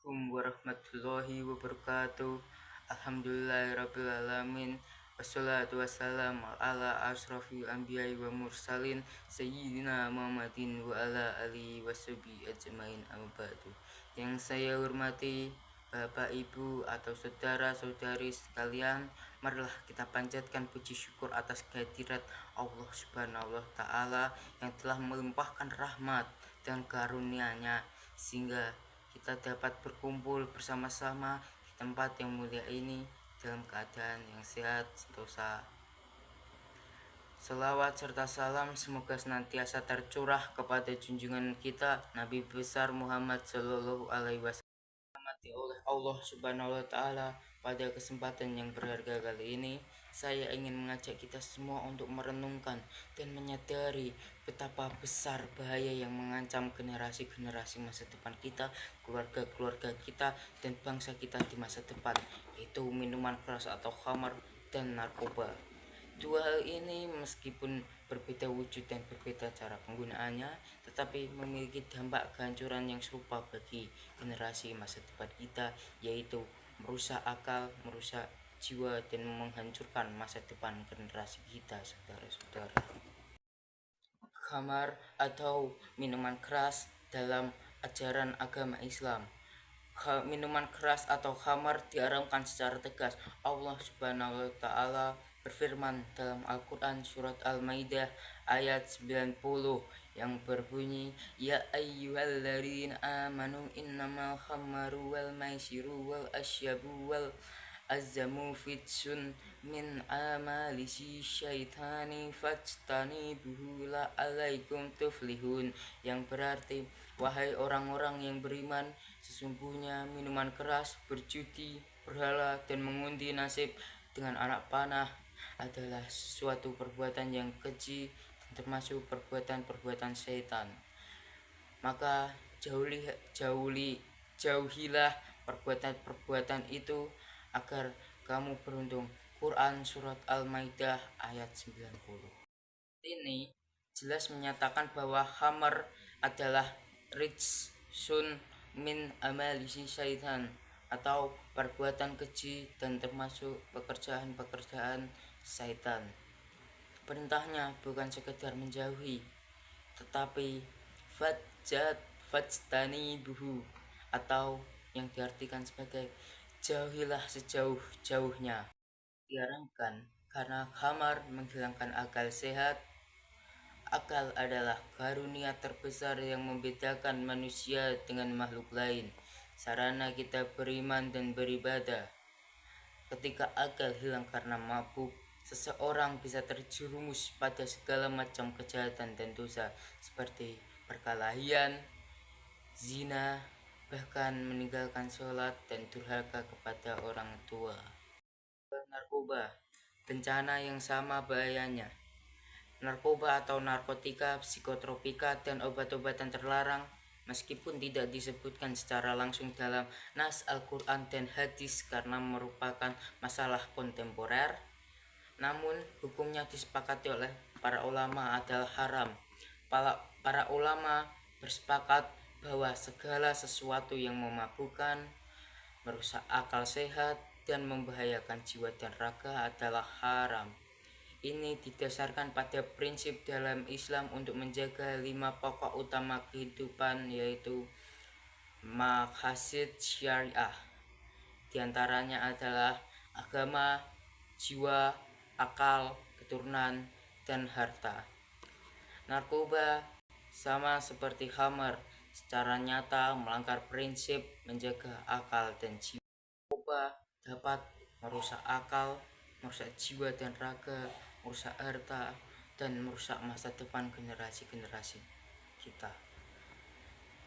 Assalamualaikum warahmatullahi wabarakatuh. Alhamdulillahirrabbilalamin. Wassalatu wassalamu ala asrafil anbiya'i wa mursalin Sayyidina Muhammadin wa ala alihi washabihi ajmain amma ba'du. Yang saya hormati Bapak Ibu atau saudara-saudari sekalian, marilah kita panjatkan puji syukur atas kehadirat Allah Subhanahu wa taala yang telah melimpahkan rahmat dan karunia-Nya sehingga kita dapat berkumpul bersama-sama di tempat yang mulia ini dalam keadaan yang sehat sentosa. Selawat serta salam semoga senantiasa tercurah kepada junjungan kita Nabi besar Muhammad Sallallahu Alaihi Wasallam oleh Allah Subhanahu wa taala. Pada kesempatan yang berharga kali ini, saya ingin mengajak kita semua untuk merenungkan dan menyadari betapa besar bahaya yang mengancam generasi-generasi masa depan kita, keluarga-keluarga kita, dan bangsa kita di masa depan, yaitu minuman keras atau khamar dan narkoba. Dua hal ini meskipun berbeda wujud dan berbeda cara penggunaannya, tetapi memiliki dampak kehancuran yang serupa bagi generasi masa depan kita, yaitu merusak akal, merusak jiwa, dan menghancurkan masa depan generasi kita, saudara-saudara. Khamar atau minuman keras dalam ajaran agama Islam. Minuman keras atau khamar diharamkan secara tegas. Allah Subhanahu wa taala berfirman dalam Al-Qur'an surat Al-Maidah ayat 90 yang berbunyi, ya ayyuhalladzina amanu innamal khamru wal maisiru wal asyabu wal azzamu fitsun min amalisi syaitani fajtanibuhu la'alaikum tuflihun, yang berarti, wahai orang-orang yang beriman, sesungguhnya minuman keras, berjudi, berhala, dan mengundi nasib dengan anak panah adalah suatu perbuatan yang keji dan termasuk perbuatan-perbuatan syaitan. Maka jauhilah perbuatan-perbuatan itu agar kamu beruntung. Quran surat Al-Maidah ayat 90. Ini jelas menyatakan bahwa khamar adalah rijsun min amalisi syaitan atau perbuatan keji dan termasuk pekerjaan-pekerjaan syaitan. Perintahnya bukan sekedar menjauhi, tetapi fajtanibuhu atau yang diartikan sebagai jauhilah sejauh-jauhnya. Diharamkan karena khamar menghilangkan akal sehat. Akal adalah karunia terbesar yang membedakan manusia dengan makhluk lain, sarana kita beriman dan beribadah. Ketika akal hilang karena mabuk, seseorang bisa terjerumus pada segala macam kejahatan dan dosa seperti perkelahian, zina, bahkan meninggalkan sholat dan durhaka kepada orang tua. Narkoba, bencana yang sama bahayanya. Narkoba atau narkotika, psikotropika, dan obat-obatan terlarang meskipun tidak disebutkan secara langsung dalam nas Al-Quran dan hadis karena merupakan masalah kontemporer, namun hukumnya disepakati oleh para ulama adalah haram. Para ulama bersepakat bahwa segala sesuatu yang memabukkan, merusak akal sehat, dan membahayakan jiwa dan raga adalah haram. Ini didasarkan pada prinsip dalam Islam untuk menjaga 5 pokok utama kehidupan, yaitu maqasid syariah. Di antaranya adalah agama, jiwa, akal, keturunan, dan harta. Narkoba sama seperti khamar, secara nyata melanggar prinsip menjaga akal dan jiwa. Narkoba dapat merusak akal, merusak jiwa dan raga, merusak harta, dan merusak masa depan generasi-generasi kita.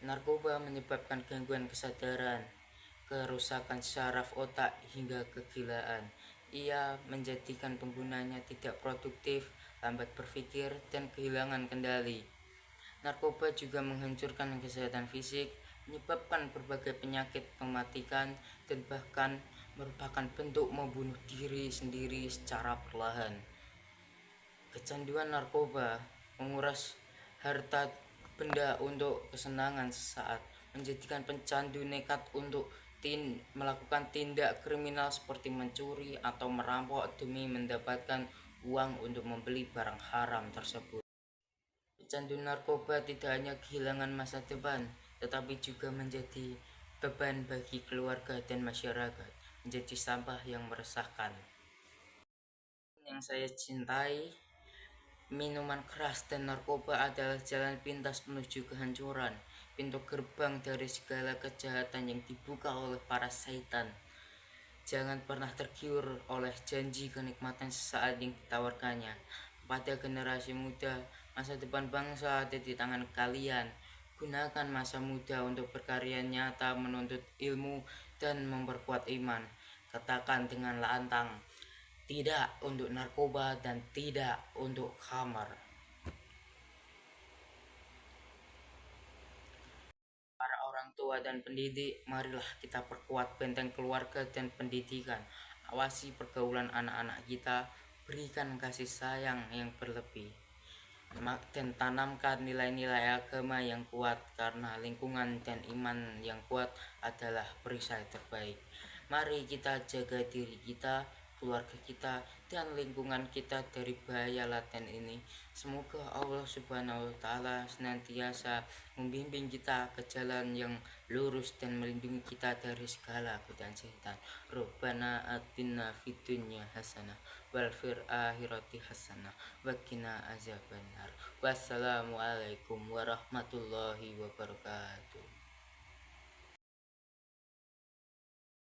Narkoba menyebabkan gangguan kesadaran, kerusakan saraf otak, hingga kegilaan. Ia menjadikan penggunanya tidak produktif, lambat berpikir, dan kehilangan kendali. Narkoba juga menghancurkan kesehatan fisik, menyebabkan berbagai penyakit mematikan, dan bahkan merupakan bentuk membunuh diri sendiri secara perlahan. Kecanduan narkoba menguras harta benda untuk kesenangan sesaat, menjadikan pencandu nekat untuk melakukan tindak kriminal seperti mencuri atau merampok demi mendapatkan uang untuk membeli barang haram tersebut. Pecandu narkoba tidak hanya kehilangan masa depan, tetapi juga menjadi beban bagi keluarga dan masyarakat, menjadi sampah yang meresahkan. Yang saya cintai, minuman keras dan narkoba adalah jalan pintas menuju kehancuran, pintu gerbang dari segala kejahatan yang dibuka oleh para setan. Jangan pernah tergiur oleh janji kenikmatan sesaat yang ditawarkannya. Kepada generasi muda, masa depan bangsa ada di tangan kalian. Gunakan masa muda untuk berkarya nyata, menuntut ilmu, dan memperkuat iman. Katakan dengan lantang, tidak untuk narkoba dan tidak untuk khamar. Para orang tua dan pendidik, marilah kita perkuat benteng keluarga dan pendidikan. Awasi pergaulan anak-anak kita, berikan kasih sayang yang berlebih, dan tanamkan nilai-nilai agama yang kuat, karena lingkungan dan iman yang kuat adalah perisai terbaik. Mari kita jaga diri kita, keluarga kita, dan lingkungan kita dari bahaya laten ini. Semoga Allah Subhanahu wa Ta'ala senantiasa membimbing kita ke jalan yang lurus dan melindungi kita dari segala godaan setan. Rabbana atina fid dunya hasanah wal fil akhirati hasanah wa qina azabannar. Wassalamualaikum warahmatullahi wabarakatuh.